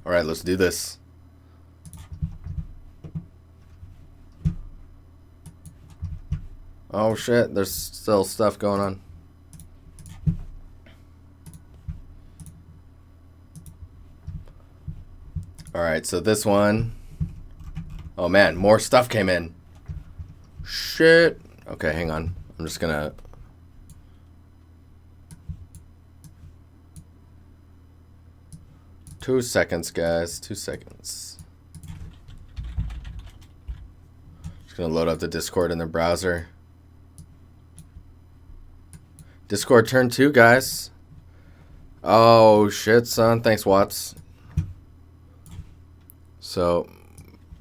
All right, let's do this. Oh shit, there's still stuff going on. All right, so this one. Oh man, more stuff came in. Shit. Okay, hang on. I'm just gonna. 2 seconds, guys. 2 seconds. Just gonna load up the Discord in the browser. Discord turn 2, guys. Oh shit, son. Thanks, Watts. So,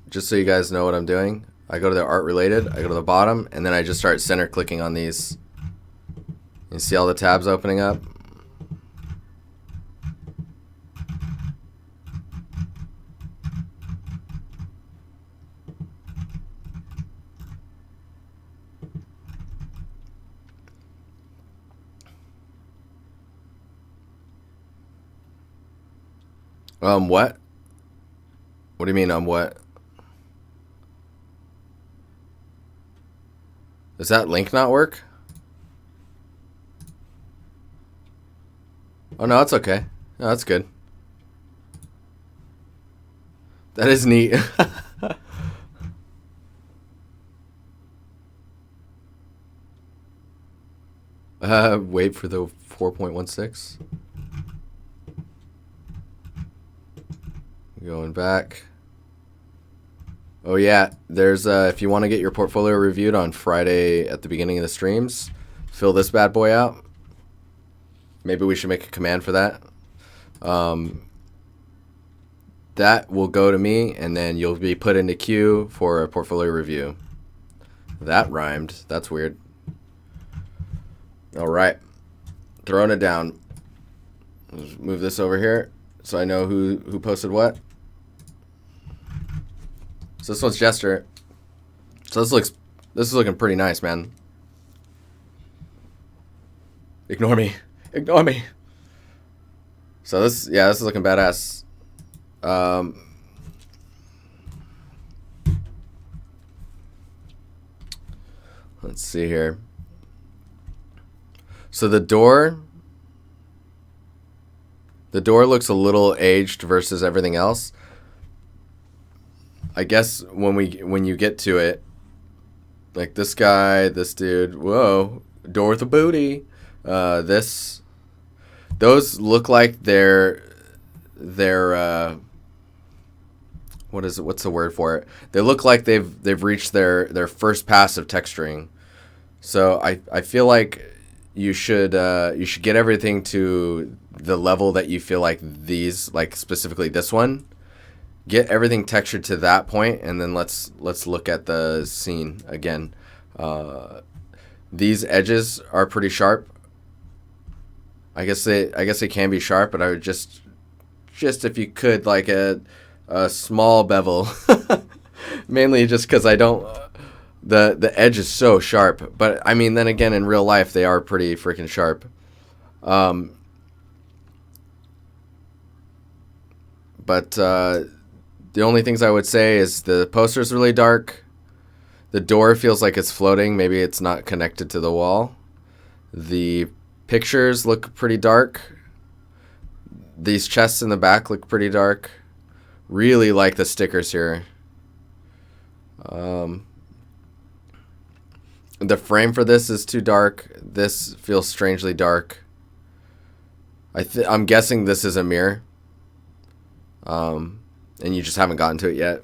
just so you guys know what I'm doing, I go to the art related, I go to the bottom, and then I just start center clicking on these. You see all the tabs opening up? What? What do you mean, what? Does that link not work? Oh, no, it's okay. No, that's good. That is neat. Wait for the 4.16. Going back. Oh yeah, there's if you want to get your portfolio reviewed on Friday at the beginning of the streams, fill this bad boy out. Maybe we should make a command for that. That will go to me, and then you'll be put into queue for a portfolio review. That rhymed. That's weird. All right, throwing it down. Let's move this over here so I know who posted what. So this one's Jester. So this is looking pretty nice, man. Ignore me. Ignore me. So this is looking badass. Let's see here. So the door looks a little aged versus everything else. I guess when you get to it, like this guy, this dude, whoa, door with a booty. Those look like they're what's the word for it? They look like they've reached their first pass of texturing. So I feel like you should get everything to the level that you feel like these, like specifically this one. Get everything textured to that point, and then let's look at the scene again. These edges are pretty sharp. I guess they can be sharp, but I would just if you could, like a small bevel, mainly just because I don't. The edge is so sharp, but I mean, then again, in real life they are pretty freaking sharp. But the only things I would say is the poster's really dark. The door feels like it's floating. Maybe it's not connected to the wall. The pictures look pretty dark. These chests in the back look pretty dark. Really like the stickers here. The frame for this is too dark. This feels strangely dark. I'm guessing this is a mirror. And you just haven't gotten to it yet.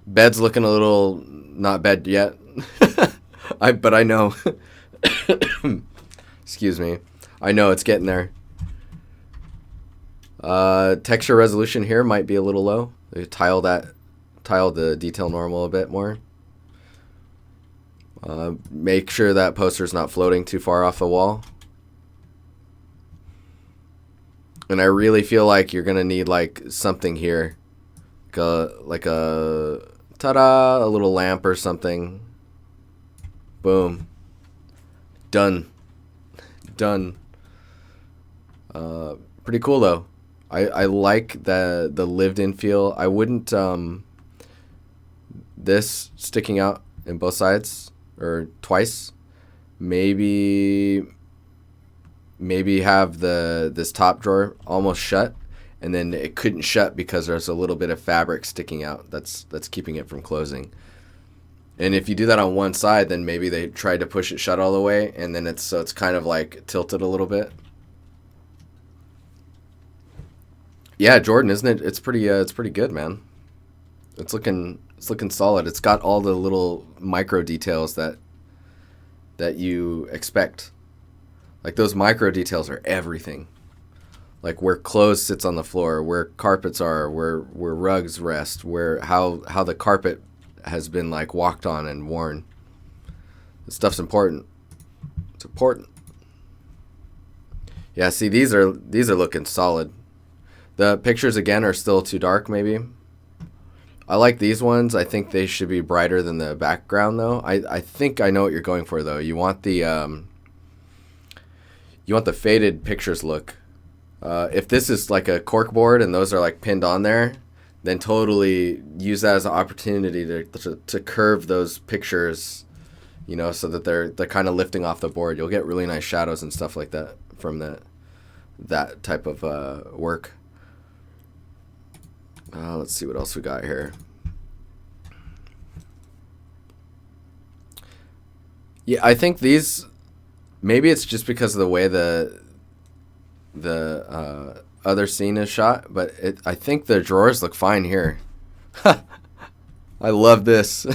Bed's looking a little not bed yet. But I know. Excuse me. I know it's getting there. Texture resolution here might be a little low. They tile the detail normal a bit more. Make sure that poster's not floating too far off the wall. And I really feel like you're gonna need like something here, like a ta-da, a little lamp or something. Boom. Done. Pretty cool though. I like the lived in feel. I wouldn't this sticking out in both sides or twice. Maybe have this top drawer almost shut, and then it couldn't shut because there's a little bit of fabric sticking out that's keeping it from closing. And if you do that on one side, then maybe they tried to push it shut all the way, and then it's kind of like tilted a little bit. Yeah, Jordan, isn't it? It's pretty good, man. It's looking solid. It's got all the little micro details that you expect. Like those micro details are everything. Like where clothes sits on the floor, where carpets are, where rugs rest, where how the carpet has been like walked on and worn. This stuff's important. It's important. Yeah, see, these are looking solid. The pictures again are still too dark maybe. I like these ones. I think they should be brighter than the background though. I think I know what you're going for though. You want the faded pictures look. If this is like a cork board and those are like pinned on there, then totally use that as an opportunity to curve those pictures, you know, so that they're kind of lifting off the board. You'll get really nice shadows and stuff like that from that type of work. Let's see what else we got here. Yeah, I think these, maybe it's just because of the way the other scene is shot, but I think the drawers look fine here. I love this.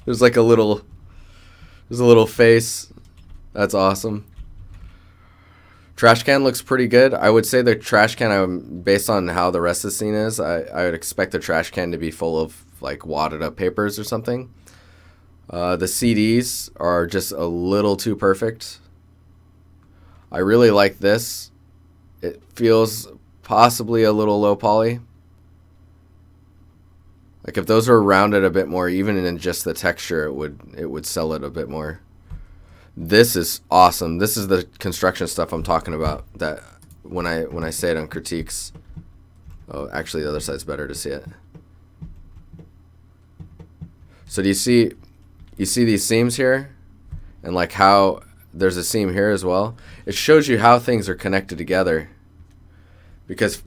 There's a little face. That's awesome. Trash can looks pretty good. I would say the trash can, based on how the rest of the scene is, I would expect the trash can to be full of like wadded up papers or something. The CDs are just a little too perfect. I really like this. It feels possibly a little low poly. Like if those were rounded a bit more, even in just the texture, it would sell it a bit more. This is awesome. This is the construction stuff I'm talking about. That when I say it on critiques. Oh, actually, the other side's better to see it. So do you see these seams here, and like how there's a seam here as well? It shows you how things are connected together. Because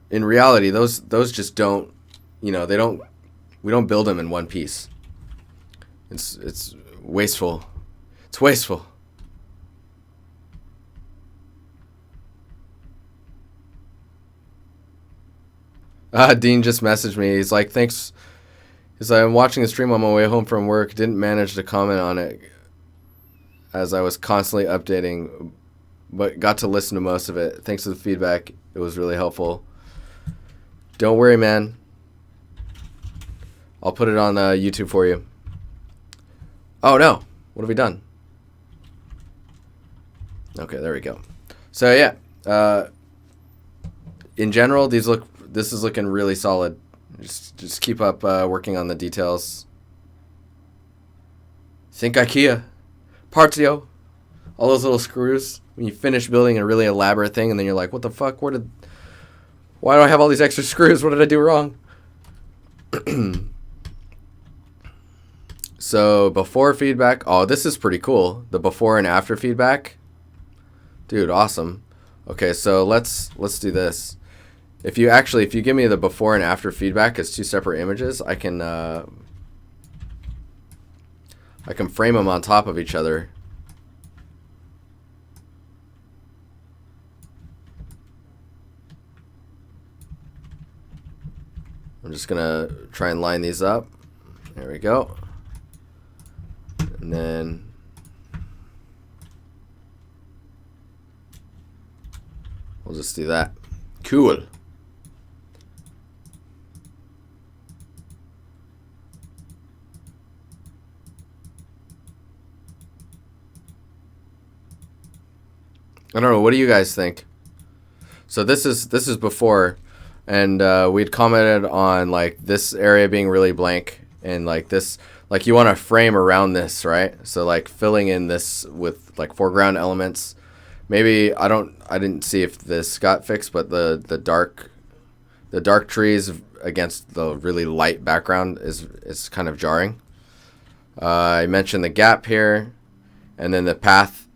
in reality, those just don't, you know, we don't build them in one piece. It's wasteful. It's wasteful. Dean just messaged me. He's like, thanks. He's like, I'm watching the stream on my way home from work. Didn't manage to comment on it as I was constantly updating, but got to listen to most of it. Thanks for the feedback. It was really helpful. Don't worry, man. I'll put it on YouTube for you. Oh, no. What have we done? Okay, there we go. So, yeah. In general, this is looking really solid. Just keep up working on the details. Think IKEA. Partio. All those little screws. When you finish building a really elaborate thing and then you're like, what the fuck? Why do I have all these extra screws? What did I do wrong? So before feedback. Oh, this is pretty cool. The before and after feedback. Dude, awesome. Okay, so let's do this. If you give me the before and after feedback as two separate images, I can frame them on top of each other. I'm just gonna try and line these up. There we go. And then we'll just do that. Cool. I don't know. What do you guys think? So this is before, and we'd commented on like this area being really blank, and like this, like you want to frame around this, right? So like filling in this with like foreground elements, Maybe I didn't see if this got fixed, but the dark trees against the really light background is kind of jarring. I mentioned the gap here, and then the path,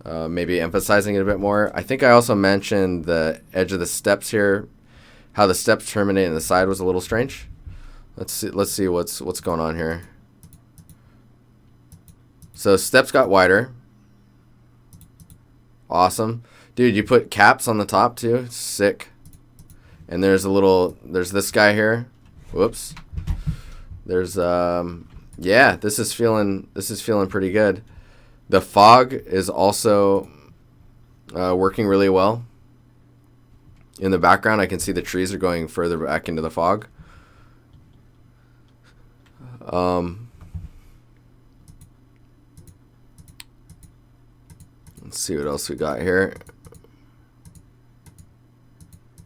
maybe emphasizing it a bit more. I think I also mentioned the edge of the steps here, how the steps terminate in the side was a little strange. Let's see what's going on here. So steps got wider. Awesome. Dude, you put caps on the top too. Sick. And there's this guy here. Whoops. There's yeah, this is feeling pretty good. The fog is also working really well. In the background, I can see the trees are going further back into the fog. Let's see what else we got here.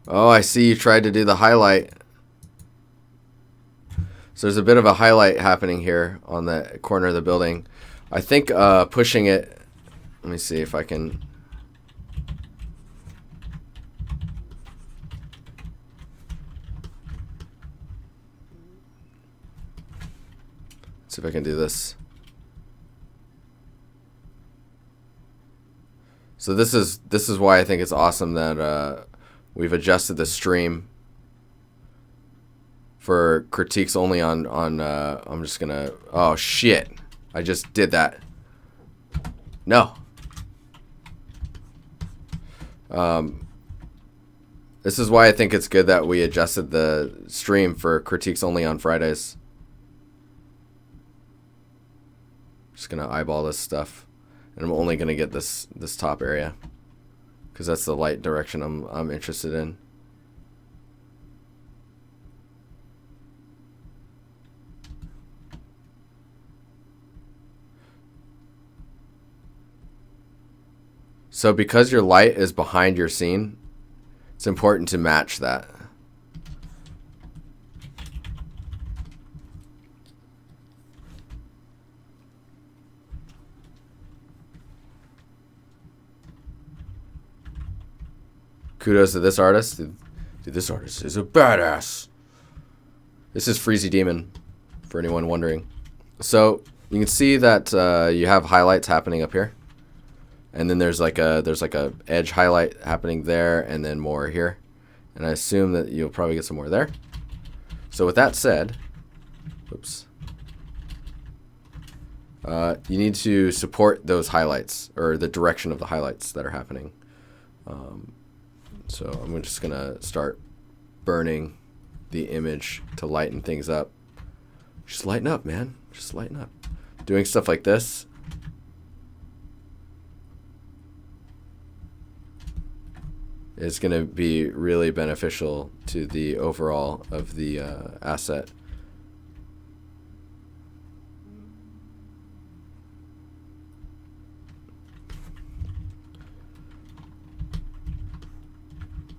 Oh, I see you tried to do the highlight. So there's a bit of a highlight happening here on the corner of the building. I think pushing it, let me see if I can. Let's see if I can do this. So this is why I think it's awesome that we've adjusted the stream for critiques only on I'm just gonna, oh shit, I just did that. No. This is why I think it's good that we adjusted the stream for critiques only on Fridays. Just gonna eyeball this stuff, and I'm only gonna get this top area because that's the light direction I'm interested in. So because your light is behind your scene, it's important to match that. Kudos to this artist. Dude, this artist is a badass. This is Freezy Demon, for anyone wondering. So you can see that you have highlights happening up here, and then there's like a edge highlight happening there, and then more here. And I assume that you'll probably get some more there. So with that said, oops, you need to support those highlights, or the direction of the highlights that are happening. So I'm just gonna start burning the image to lighten things up. Just lighten up, man. Just lighten up. Doing stuff like this is gonna be really beneficial to the overall of the asset.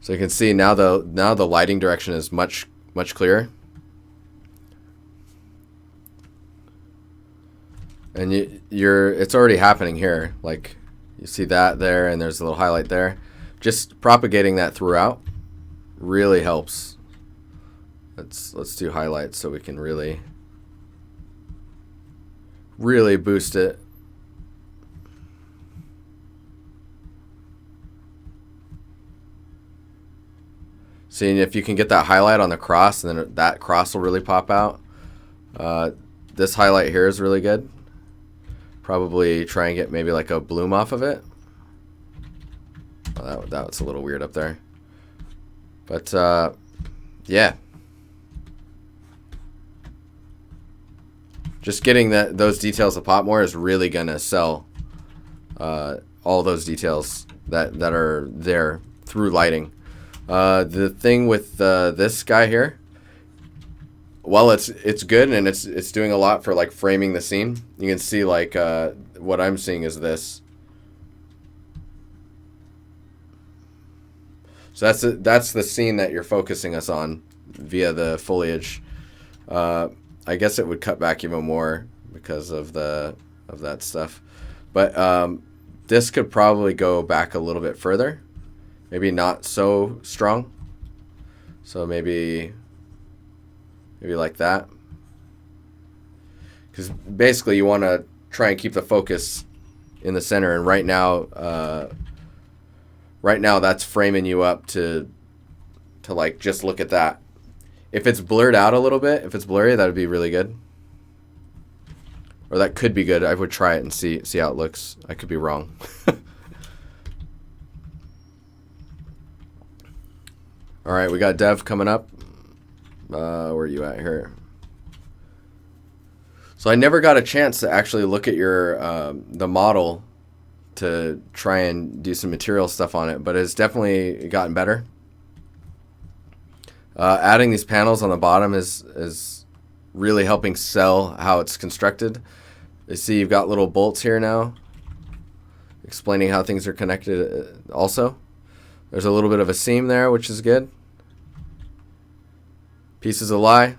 So you can see now the lighting direction is much clearer. And it's already happening here. Like you see that there, and there's a little highlight there. Just propagating that throughout really helps. Let's do highlights so we can really boost it. See, if you can get that highlight on the cross, and then that cross will really pop out. This highlight here is really good. Probably try and get maybe like a bloom off of it. Oh, that was a little weird up there. But yeah. Just getting those details to pop more is really gonna sell all those details that are there through lighting. The thing with this guy here, while it's good and it's doing a lot for like framing the scene, you can see like what I'm seeing is this. So that's the scene that you're focusing us on via the foliage. I guess it would cut back even more because of that stuff. But this could probably go back a little bit further. Maybe not so strong. So maybe like that. Because basically you want to try and keep the focus in the center, and right now that's framing you up to like just look at that. If it's blurred out a little bit, if it's blurry, that would be really good. Or that could be good. I would try it and see how it looks. I could be wrong. All right, we got Dev coming up. Where are you at here? So I never got a chance to actually look at your the model to try and do some material stuff on it, but it's definitely gotten better. Adding these panels on the bottom is really helping sell how it's constructed. You see you've got little bolts here now explaining how things are connected also. There's a little bit of a seam there, which is good. Pieces of lie.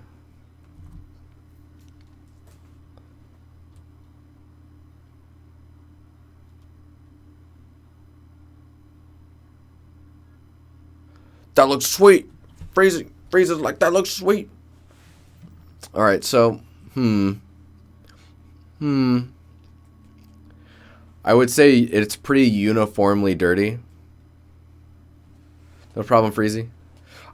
That looks sweet. Freeze it like that looks sweet. All right, so I would say it's pretty uniformly dirty. No problem, Freezy.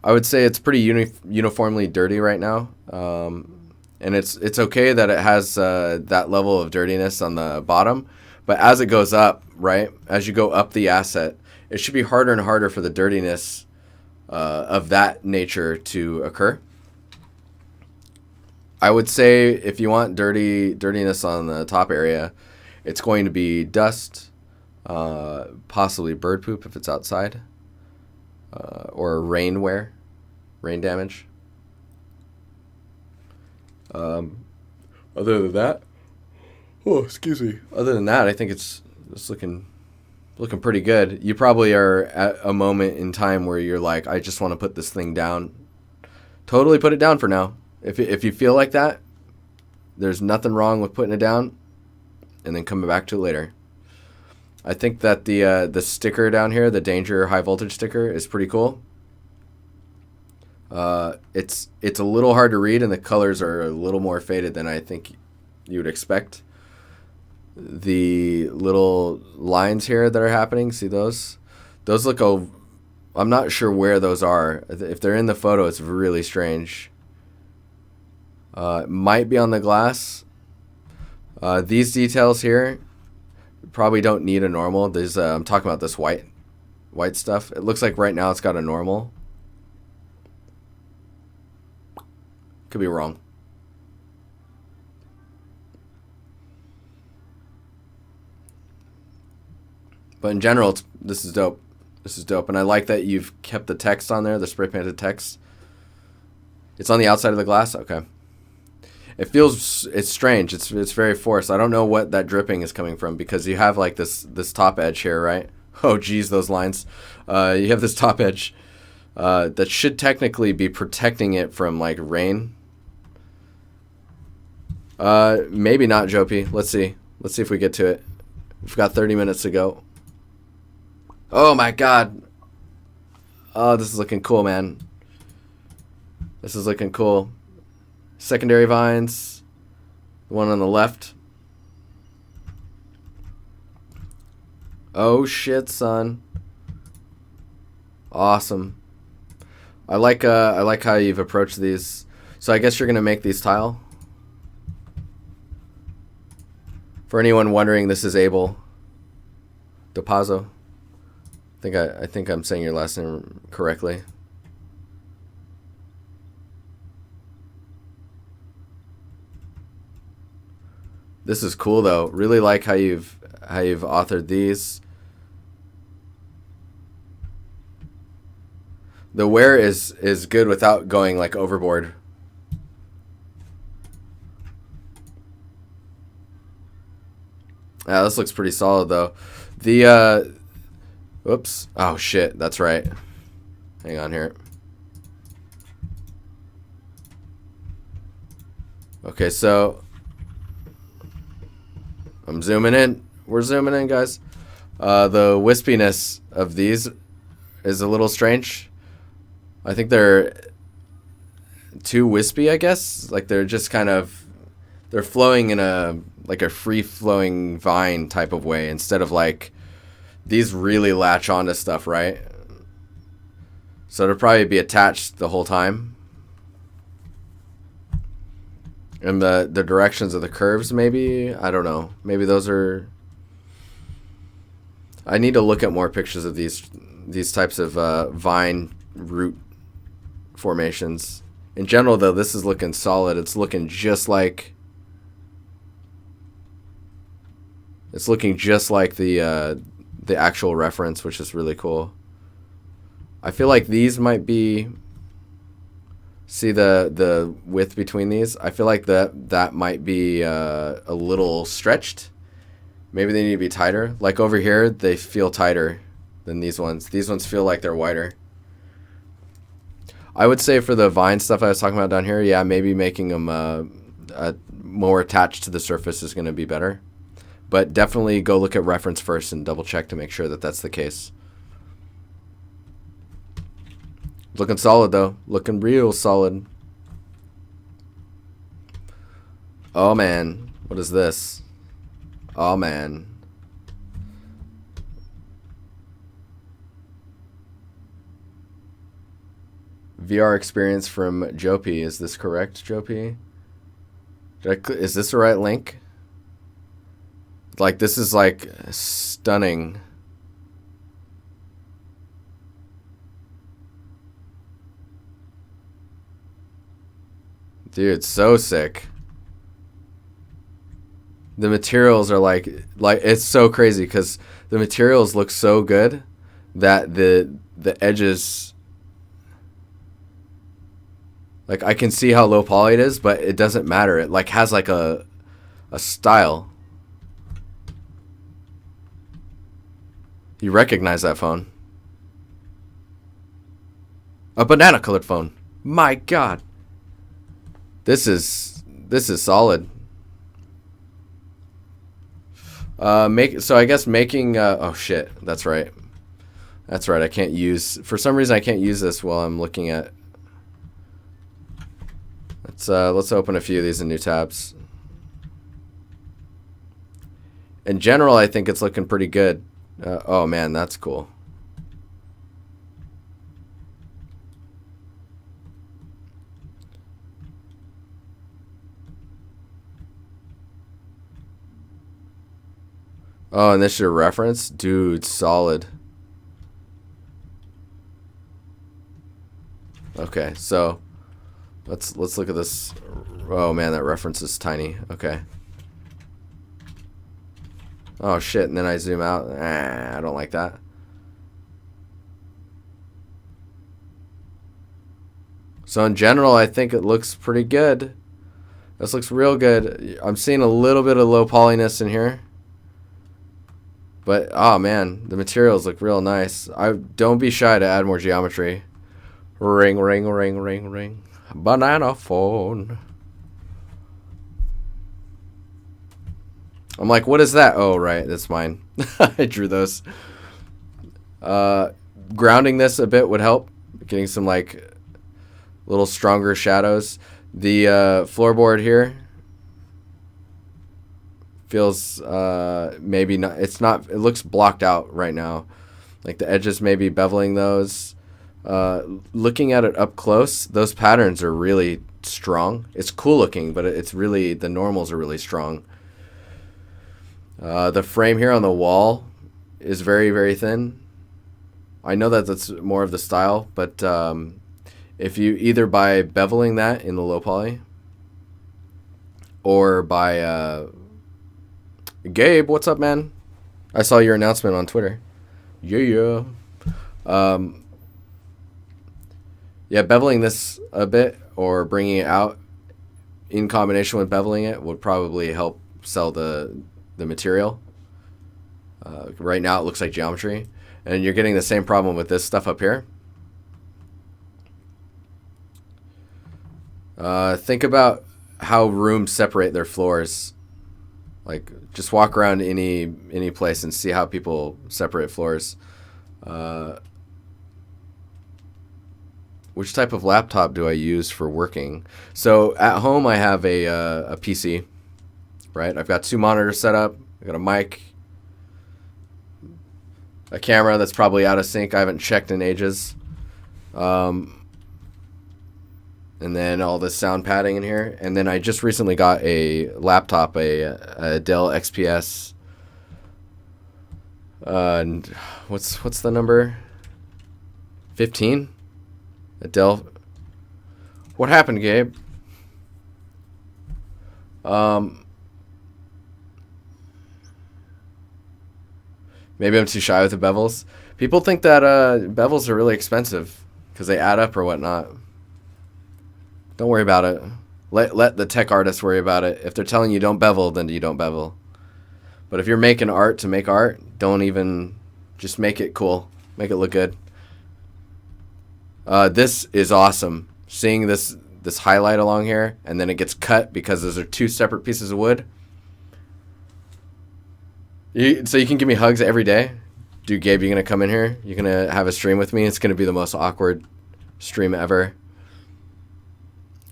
I would say it's pretty uniformly dirty right now, and it's okay that it has that level of dirtiness on the bottom, but as it goes up, right, as you go up the asset, it should be harder and harder for the dirtiness of that nature to occur. I would say if you want dirtiness on the top area, it's going to be dust, possibly bird poop if it's outside, or rain damage. Other than that, Other than that, I think it's looking pretty good. You probably are at a moment in time where you're like, I just want to put this thing down. Totally put it down for now. If you feel like that, there's nothing wrong with putting it down and then coming back to it later. I think that the sticker down here, the danger high voltage sticker, is pretty cool. It's a little hard to read, and the colors are a little more faded than I think you would expect. The little lines here that are happening, see those? Those look, I'm not sure where those are. If they're in the photo, it's really strange. It might be on the glass. These details here probably don't need a normal. I'm talking about this white stuff. It looks like right now it's got a normal. Could be wrong. But in general, this is dope. This is dope. And I like that you've kept the text on there, the spray painted text. It's on the outside of the glass? Okay. It's strange. It's very forced. I don't know what that dripping is coming from, because you have like this top edge here, right? Oh, geez, those lines. You have this top edge that should technically be protecting it from like rain. Maybe not, Jopie. Let's see. Let's see if we get to it. We've got 30 minutes to go. Oh my God. Oh, this is looking cool, man. This is looking cool. Secondary vines. The one on the left. Oh shit, son. Awesome. I like how you've approached these. So I guess you're gonna make these tile. For anyone wondering, this is Abel DePazzo. I think I'm saying your last name correctly. This is cool though. Really like how you've authored these. The wear is good without going like overboard. Yeah, this looks pretty solid though. Whoops. Oh shit, that's right. Hang on here. Okay, so I'm zooming in. We're zooming in, guys. The wispiness of these is a little strange. I think they're too wispy, I guess. Like they're just kind of, they're flowing in a like a free flowing vine type of way instead of like these really latch onto stuff, right? So it'll probably be attached the whole time. And the directions of the curves, maybe, I don't know. Maybe those are. I need to look at more pictures of these types of vine root formations. In general, though, this is looking solid. It's looking just like. It's looking just like the actual reference, which is really cool. I feel like these might be. See the width between these? I feel like that might be a little stretched. Maybe they need to be tighter. Like over here, they feel tighter than these ones. These ones feel like they're wider. I would say for the vine stuff I was talking about down here, yeah, maybe making them more attached to the surface is going to be better. But definitely go look at reference first and double check to make sure that that's the case. Looking solid, though. Looking real solid. Oh, man. What is this? Oh, man. VR experience from Jopi. Is this correct, Jopi? Is this the right link? Like, this is, like, stunning. Dude, so sick. The materials are like it's so crazy because the materials look so good that the edges, like I can see how low poly it is, but it doesn't matter. It like has like a style. You recognize that phone? A banana colored phone. My God. This is solid. So I guess making oh shit, that's right. That's right. I can't use, for some reason I can't use this while I'm looking at. Let's open a few of these in new tabs. In general, I think it's looking pretty good. Oh man, that's cool. Oh, and this is your reference? Dude, solid. Okay, so let's look at this. Oh man, that reference is tiny. Okay. Oh shit, and then I zoom out. I don't like that. So in general, I think it looks pretty good. This looks real good. I'm seeing a little bit of low polyness in here. But, oh man, the materials look real nice. Don't be shy to add more geometry. Ring, ring, ring, ring, ring. Banana phone. I'm like, what is that? Oh, right, that's mine. I drew those. Grounding this a bit would help. Getting some, like, little stronger shadows. The floorboard here feels maybe not, it's not, it looks blocked out right now. Like the edges maybe beveling those. Looking at it up close, those patterns are really strong. It's cool looking, but it's really, the normals are really strong. The frame here on the wall is very, very thin. I know that that's more of the style, but if you either by beveling that in the low poly or by Gabe, what's up, man? I saw your announcement on Twitter. Yeah. Yeah, beveling this a bit or bringing it out in combination with beveling it would probably help sell the material. Right now it looks like geometry. And you're getting the same problem with this stuff up here. Think about how rooms separate their floors. Like, just walk around any place and see how people separate floors. Which type of laptop do I use for working? So at home I have a PC, right? I've got 2 monitors set up. I got a mic, a camera that's probably out of sync. I haven't checked in ages. And then all the sound padding in here. And then I just recently got a laptop, a Dell XPS. And what's the number? 15? A Dell. What happened, Gabe? Maybe I'm too shy with the bevels. People think that bevels are really expensive because they add up or whatnot. Don't worry about it. Let the tech artists worry about it. If they're telling you don't bevel, then you don't bevel. But if you're making art to make art, don't even... Just make it cool. Make it look good. This is awesome. Seeing this highlight along here, and then it gets cut because those are 2 separate pieces of wood. So you can give me hugs every day? Dude, Gabe, you going to come in here? You're going to have a stream with me? It's going to be the most awkward stream ever.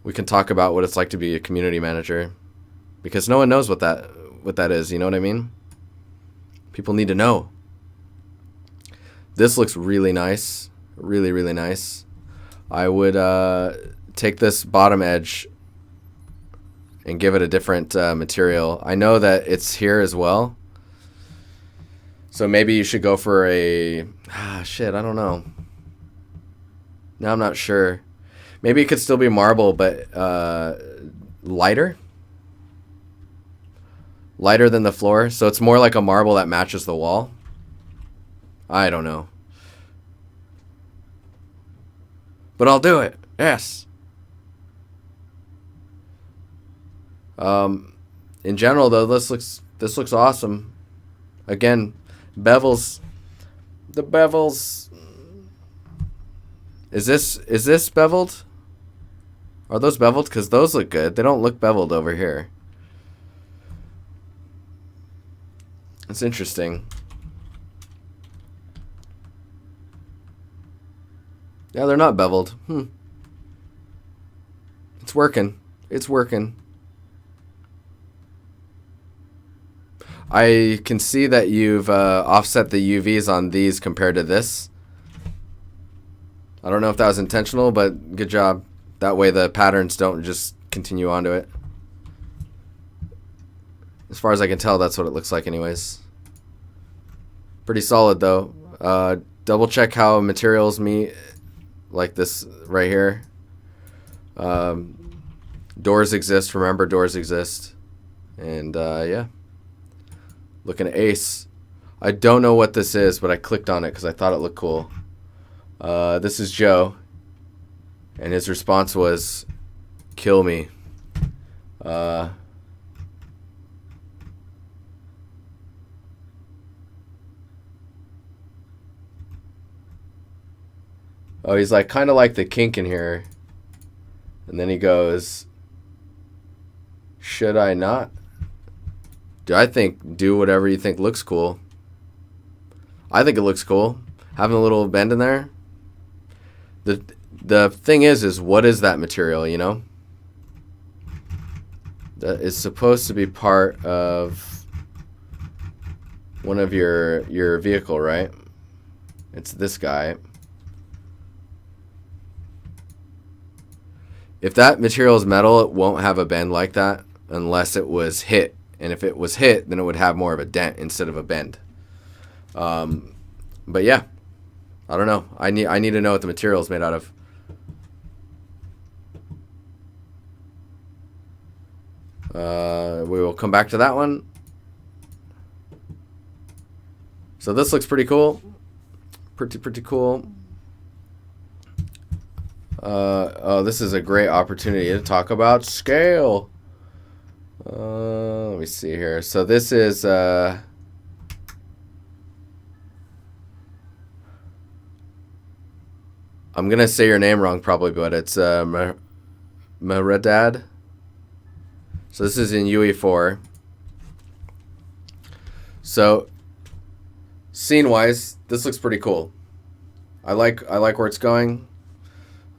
We can talk about what it's like to be a community manager. Because no one knows what that is, you know what I mean? People need to know. This looks really nice. Really, really nice. I would take this bottom edge and give it a different material. I know that it's here as well. So maybe you should go for a... shit, I don't know. Now I'm not sure. Maybe it could still be marble, but lighter? Lighter than the floor. So it's more like a marble that matches the wall. I don't know. But I'll do it. Yes. In general, though, this looks awesome. Again, bevels. The bevels. Is this beveled? Are those beveled? Because those look good. They don't look beveled over here. It's interesting. Yeah, they're not beveled. It's working. It's working. I can see that you've offset the UVs on these compared to this. I don't know if that was intentional, but good job. That way the patterns don't just continue onto it. As far as I can tell, that's what it looks like anyways. Pretty solid though. Double check how materials meet, like this right here. Doors exist, remember doors exist. And yeah. Looking at ace. I don't know what this is, but I clicked on it because I thought it looked cool. This is Joe. And his response was, kill me. Oh, he's like, kind of like the kink in here. And then he goes, should I not? I think do whatever you think looks cool. I think it looks cool. Having a little bend in there. The thing is what is that material, you know? That is supposed to be part of one of your vehicle, right? It's this guy. If that material is metal, it won't have a bend like that unless it was hit. And if it was hit, then it would have more of a dent instead of a bend. But yeah, I don't know. I need to know what the material is made out of. We will come back to that one. So this looks pretty cool. Pretty cool. Oh, this is a great opportunity to talk about scale. Let me see here. So this is I'm gonna say your name wrong probably, but it's Meredad. So this is in UE4. So scene wise, this looks pretty cool. I like where it's going.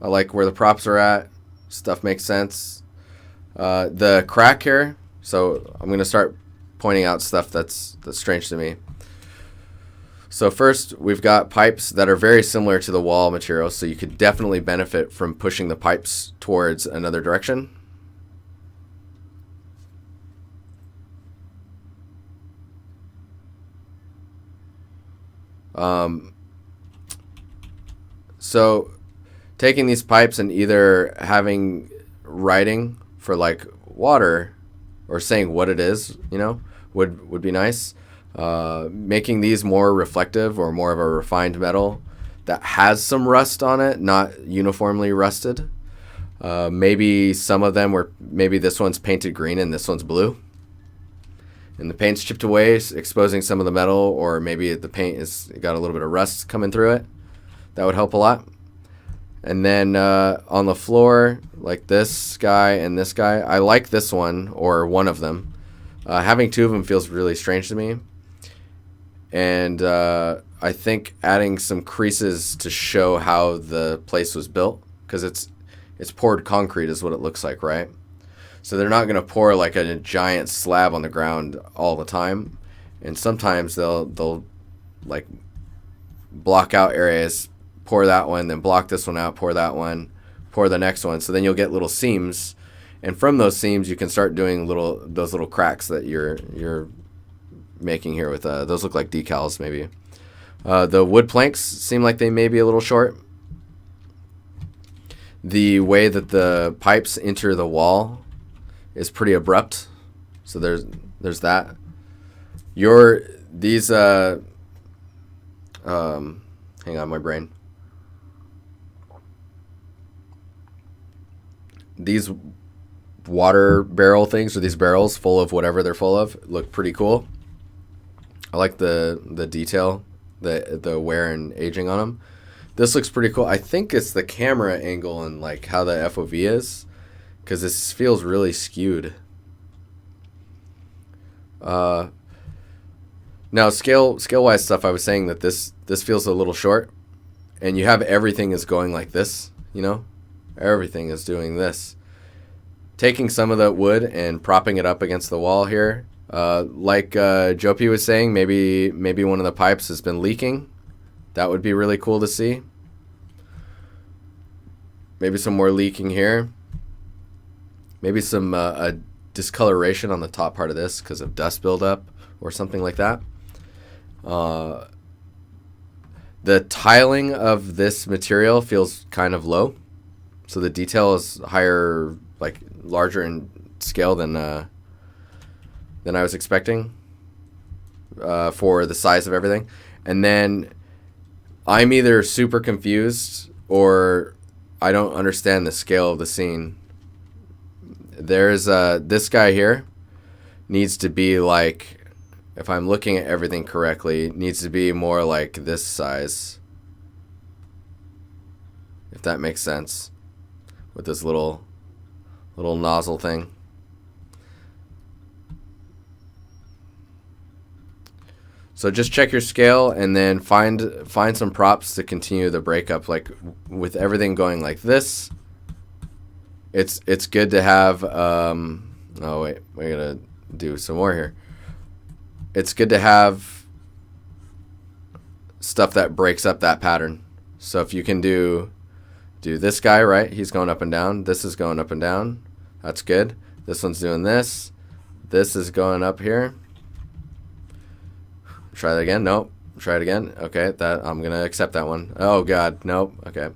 I like where the props are at. Stuff makes sense. The crack here. So I'm gonna start pointing out stuff that's strange to me. So first, we've got pipes that are very similar to the wall material, so you could definitely benefit from pushing the pipes towards another direction. So taking these pipes and either having writing for like water or saying what it is, would be nice. Making these more reflective or more of a refined metal that has some rust on it, not uniformly rusted. Maybe some of them maybe this one's painted green and this one's blue. And the paint's chipped away, exposing some of the metal, or maybe the paint has got a little bit of rust coming through it. That would help a lot. And then on the floor, like this guy and this guy, I like this one, or one of them. Having two of them feels really strange to me. And I think adding some creases to show how the place was built, because it's poured concrete is what it looks like, right? So they're not going to pour like a giant slab on the ground all the time. And sometimes they'll like block out areas, pour that one, then block this one out, pour that one, pour the next one. So then you'll get little seams. And from those seams, you can start doing those little cracks that you're making here with those look like decals maybe. The wood planks seem like they may be a little short. The way that the pipes enter the wall is pretty abrupt. So there's that. These hang on, my brain. These water barrel things, or these barrels full of whatever they're full of, look pretty cool. I like the detail, the wear and aging on them. This looks pretty cool. I think it's the camera angle and like how the FOV is, because this feels really skewed. Now scale wise stuff, I was saying that this feels a little short, and you have everything is going like this, everything is doing this. Taking some of that wood and propping it up against the wall here, like Jopi was saying, maybe one of the pipes has been leaking. That would be really cool to see. Maybe some more leaking here. Maybe some a discoloration on the top part of this because of dust buildup or something like that. The tiling of this material feels kind of low, so the detail is higher, like larger in scale than I was expecting for the size of everything. And then I'm either super confused or I don't understand the scale of the scene. There's this guy here needs to be like, if I'm looking at everything correctly, needs to be more like this size, if that makes sense, with this little nozzle thing. So just check your scale and then find some props to continue the breakup. Like with everything going like this, it's good to have oh wait, we gotta do some more here. It's good to have stuff that breaks up that pattern. So if you can do this guy, right? He's going up and down. This is going up and down. That's good. This one's doing this. This is going up here. Try that again. Nope. Try it again. Okay, that I'm gonna accept that one. Oh God, nope. Okay.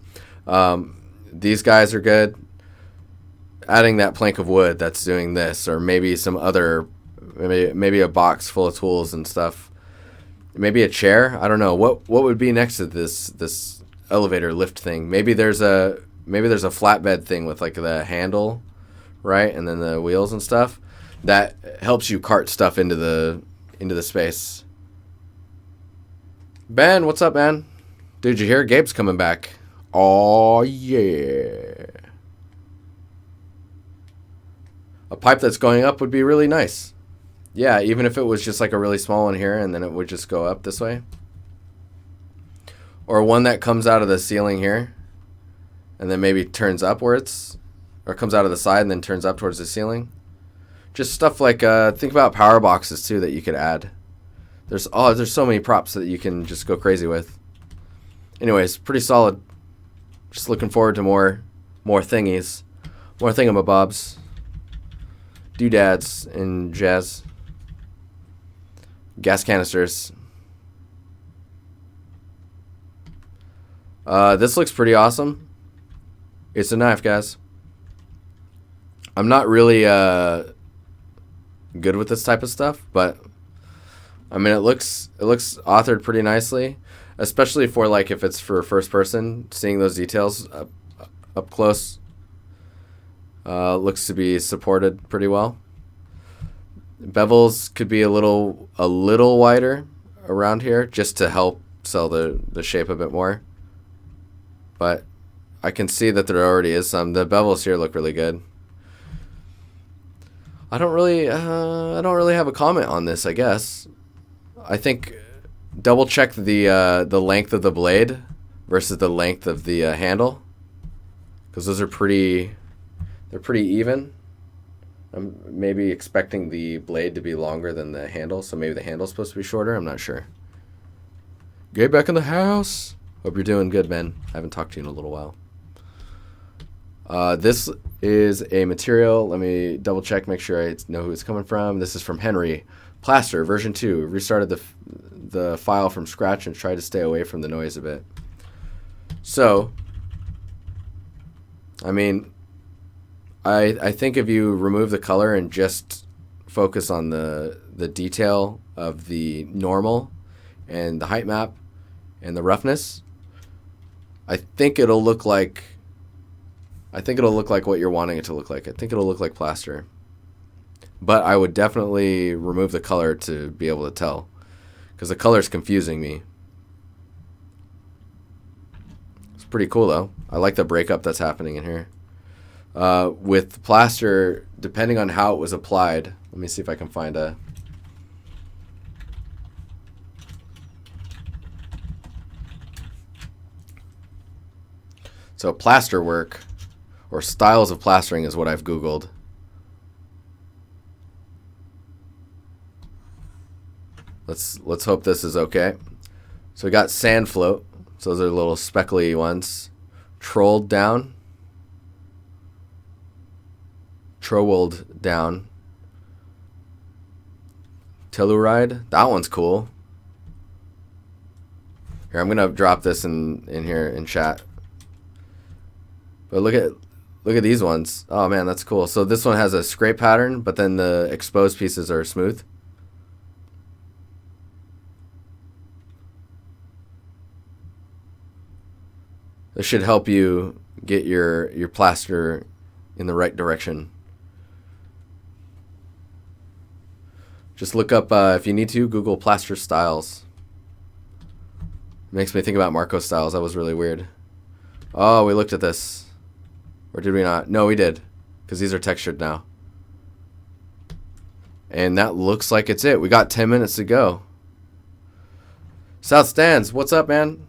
These guys are good. Adding that plank of wood that's doing this, or maybe some other, maybe a box full of tools and stuff. Maybe a chair. I don't know. What would be next to this elevator lift thing? Maybe there's a flatbed thing with like the handle, right, and then the wheels and stuff that helps you cart stuff into the space. Ben, what's up, man? Dude, you hear? Gabe's coming back. Oh yeah. A pipe that's going up would be really nice. Yeah, even if it was just like a really small one here and then it would just go up this way. Or one that comes out of the ceiling here and then maybe turns upwards, or comes out of the side and then turns up towards the ceiling. Just stuff like, think about power boxes too that you could add. There's so many props that you can just go crazy with. Anyways, pretty solid. Just looking forward to more thingies, more thingamabobs, doodads and jazz. Gas canisters. This looks pretty awesome. It's a knife, guys. I'm not really good with this type of stuff, but I mean, it looks authored pretty nicely, especially for like if it's for first person, seeing those details up close. Looks to be supported pretty well. Bevels could be a little wider around here just to help sell the shape a bit more. But I can see that there already is some. The bevels here look really good. I don't really have a comment on this, I guess. I think double check the length of the blade versus the length of the handle, because those are pretty even. I'm maybe expecting the blade to be longer than the handle, so maybe the handle's supposed to be shorter. I'm not sure. Get back in the house. Hope you're doing good, man. I haven't talked to you in a little while. This is a material. Let me double check, make sure I know who it's coming from. This is from Henry. Plaster, version 2. Restarted the file from scratch and tried to stay away from the noise a bit. So, I mean, I think if you remove the color and just focus on the detail of the normal and the height map and the roughness, I think it'll look like what you're wanting it to look like. I think it'll look like plaster. But I would definitely remove the color to be able to tell, because the color is confusing me. It's pretty cool though. I like the breakup that's happening in here. With plaster, depending on how it was applied, let me see if I can find a... So plaster work, or styles of plastering, is what I've Googled. Let's hope this is okay. So we got sand float. So those are little speckly ones. Trolled down. Troweled down. Telluride. That one's cool. Here, I'm gonna drop this in here in chat. But look at these ones. Oh man, that's cool. So this one has a scrape pattern, but then the exposed pieces are smooth. This should help you get your plaster in the right direction. Just look up, if you need to, Google plaster styles. It makes me think about Marco styles. That was really weird. Oh, we looked at this. Or did we not? No, we did, because these are textured now. And that looks like it's it. We got 10 minutes to go. South Stands, what's up, man?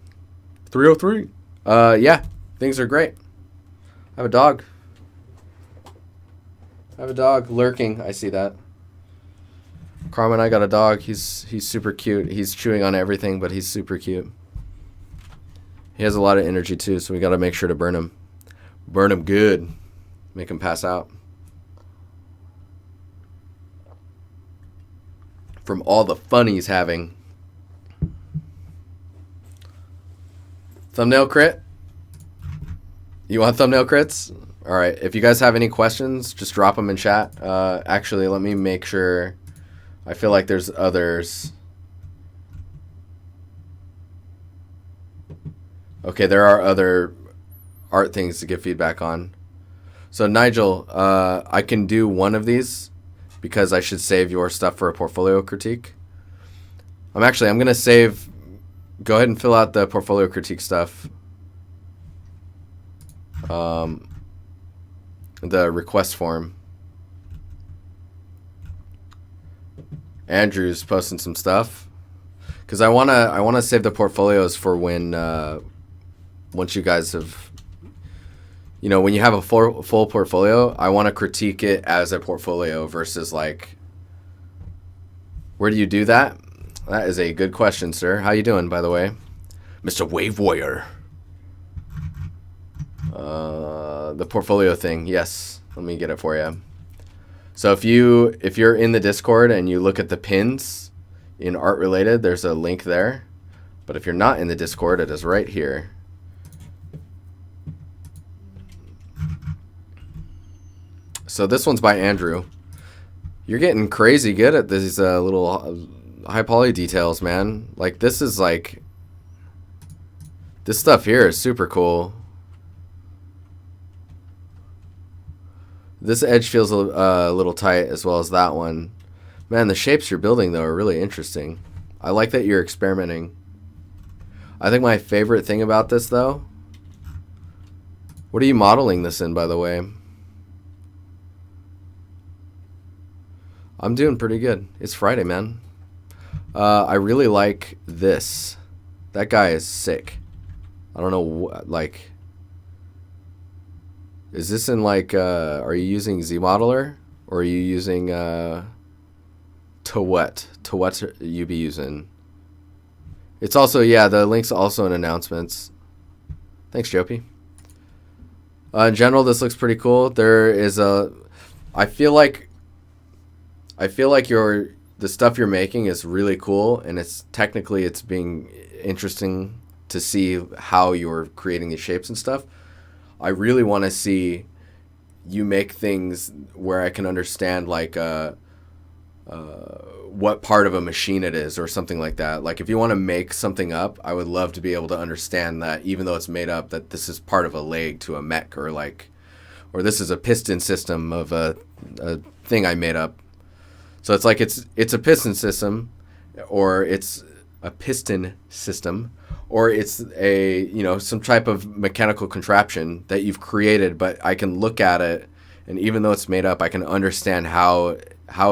303. Yeah, things are great. I have a dog. I have a dog lurking. I see that. Carmen, I got a dog. He's super cute. He's chewing on everything, but he's super cute. He has a lot of energy too, so we got to make sure to burn him. Burn him good. Make him pass out. From all the fun he's having. Thumbnail crit? You want thumbnail crits? All right. If you guys have any questions, just drop them in chat. Actually, let me make sure. I feel like there's others. Okay, there are other art things to give feedback on. So Nigel, I can do one of these because I should save your stuff for a portfolio critique. I'm going to save. Go ahead and fill out the portfolio critique stuff. The request form. Andrew's posting some stuff. Because I wanna save the portfolios for when once you guys have, you know, when you have a full portfolio, I want to critique it as a portfolio versus like, where do you do that? That is a good question, sir. How you doing, by the way, Mr. Wave Warrior? The portfolio thing, yes. Let me get it for you. So if you're in the Discord and you look at the pins in art related, there's a link there. But if you're not in the Discord, it is right here. So this one's by Andrew. You're getting crazy good at these little high poly details, man. Like this is like, this stuff here is super cool. This edge feels a little tight as well as that one. Man, the shapes you're building though are really interesting. I like that you're experimenting. I think my favorite thing about this though, what are you modeling this in, by the way? I'm doing pretty good. It's Friday, man. I really like this. That guy is sick. I don't know, like, is this in like, are you using ZModeler or are you using, to what you be using? It's also, yeah, the link's also in announcements. Thanks, Jopie. In general, this looks pretty cool. There is I feel like the stuff you're making is really cool, and it's being interesting to see how you're creating these shapes and stuff. I really want to see you make things where I can understand like what part of a machine it is or something like that. Like if you want to make something up, I would love to be able to understand that even though it's made up, that this is part of a leg to a mech, or like, or this is a piston system of a thing I made up. So it's like it's a piston system, or it's a piston system, or it's a, you know, some type of mechanical contraption that you've created, but I can look at it, and even though it's made up, I can understand how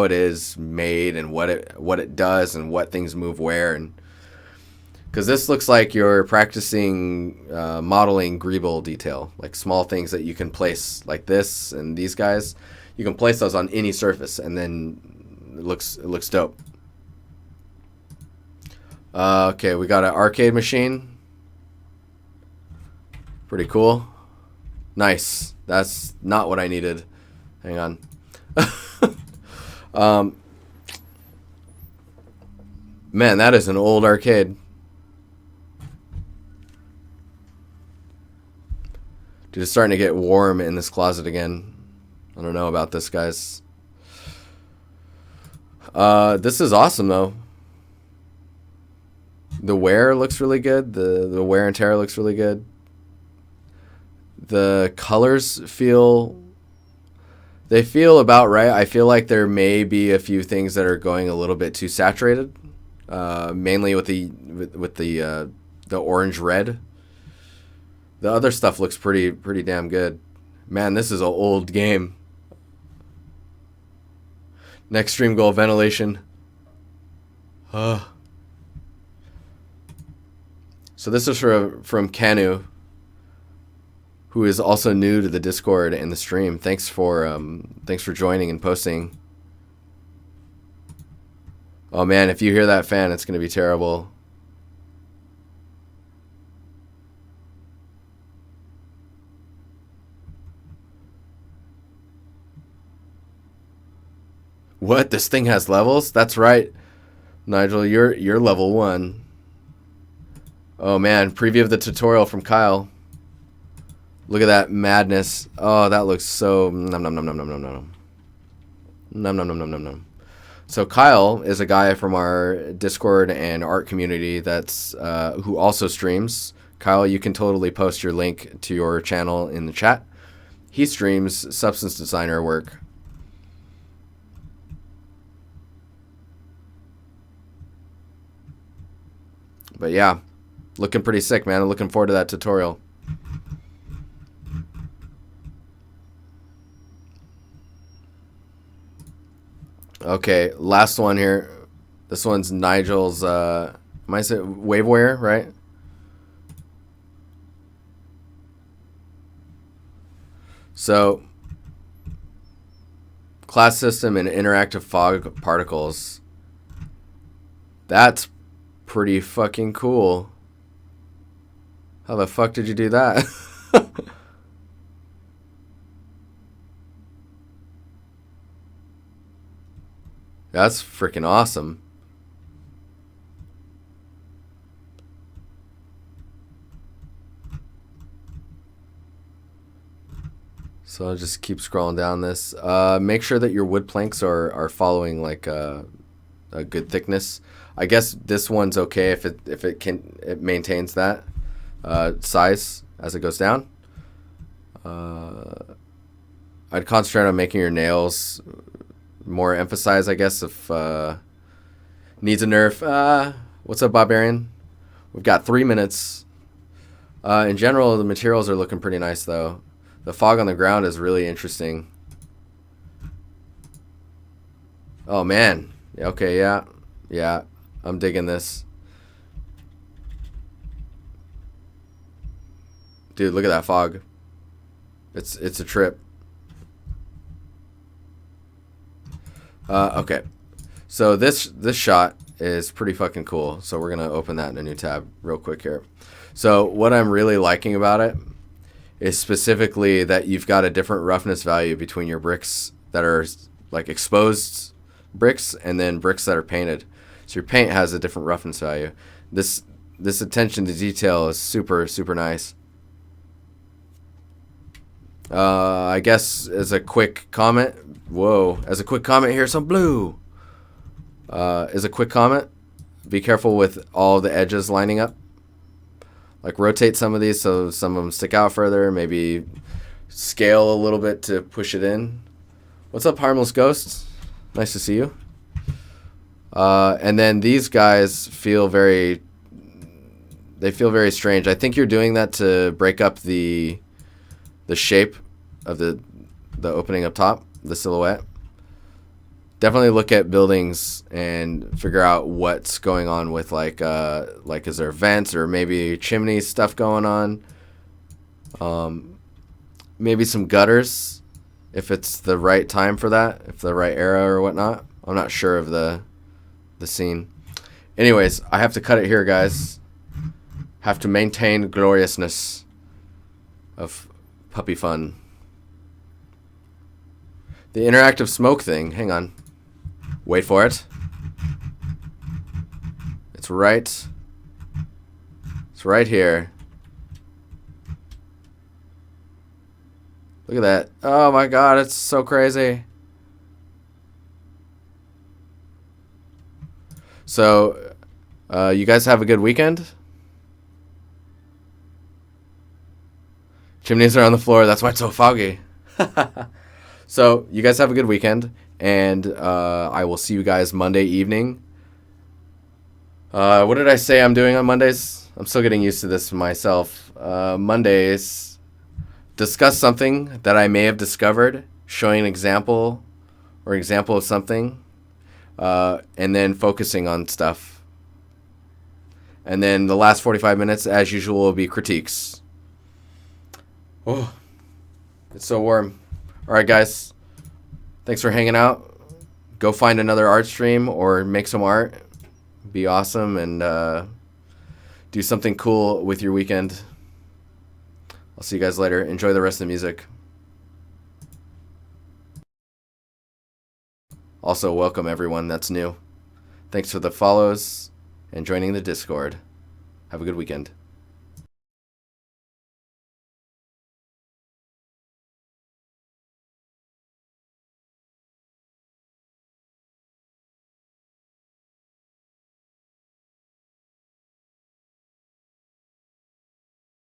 it is made and what it does and what things move where. And because this looks like you're practicing modeling greeble detail, like small things that you can place like this, and these guys, you can place those on any surface, and then it looks dope. Okay, we got an arcade machine. Pretty cool. Nice. That's not what I needed. Hang on. Man, that is an old arcade. Dude, it's starting to get warm in this closet again. I don't know about this, guys. This is awesome, though. The wear looks really good. The wear and tear looks really good. The colors feel about right. I feel like there may be a few things that are going a little bit too saturated, mainly with the orange red. The other stuff looks pretty damn good. Man, this is an old game. Next stream goal, ventilation. So this is from Kanu, who is also new to the Discord and the stream. Thanks for joining and posting. Oh man, if you hear that fan, it's gonna be terrible. What? This thing has levels? That's right, Nigel. You're level 1. Oh man, preview of the tutorial from Kyle. Look at that madness. Oh, that looks so nom nom nom nom nom nom nom. Nom nom nom nom nom nom. So Kyle is a guy from our Discord and art community that's who also streams. Kyle, you can totally post your link to your channel in the chat. He streams substance designer work. But yeah, looking pretty sick, man. I'm looking forward to that tutorial. Okay, last one here. This one's Nigel's, am I saying Waveware, right? So, class system and interactive fog particles. That's pretty fucking cool. How the fuck did you do that? That's freaking awesome. So I'll just keep scrolling down this. Make sure that your wood planks are following like a good thickness. I guess this one's okay if it maintains that size as it goes down. I'd concentrate on making your nails more emphasized, I guess, if needs a nerf. What's up, Barbarian? We've got 3 minutes. In general, the materials are looking pretty nice, though. The fog on the ground is really interesting. Oh, man. Okay, yeah. Yeah, I'm digging this. Dude, look at that fog. It's a trip. Okay. So this shot is pretty fucking cool. So we're going to open that in a new tab real quick here. So what I'm really liking about it is specifically that you've got a different roughness value between your bricks that are like exposed bricks and then bricks that are painted. So your paint has a different roughness value. This attention to detail is super, super nice. I guess as a quick comment, as a quick comment, here's some blue. As a quick comment, be careful with all the edges lining up. Like rotate some of these so some of them stick out further. Maybe scale a little bit to push it in. What's up, Harmless Ghosts? Nice to see you. And then these guys feel very strange. I think you're doing that to break up the shape of the opening up top, the silhouette. Definitely look at buildings and figure out what's going on with like is there vents or maybe chimney stuff going on. Maybe some gutters if it's the right time for that, if the right era or whatnot. I'm not sure of the scene. Anyways, I have to cut it here, guys. Have to maintain gloriousness of puppy fun. The interactive smoke thing, hang on. Wait for it. It's right here. Look at that. Oh my god, it's so crazy. So, you guys have a good weekend? Chimneys are on the floor, that's why it's so foggy. So, you guys have a good weekend, and I will see you guys Monday evening. What did I say I'm doing on Mondays? I'm still getting used to this myself. Mondays, discuss something that I may have discovered, showing an example of something, and then focusing on stuff. And then the last 45 minutes, as usual, will be critiques. Oh, it's so warm. All right, guys. Thanks for hanging out. Go find another art stream or make some art. Be awesome and do something cool with your weekend. I'll see you guys later. Enjoy the rest of the music. Also, welcome everyone that's new. Thanks for the follows and joining the Discord. Have a good weekend.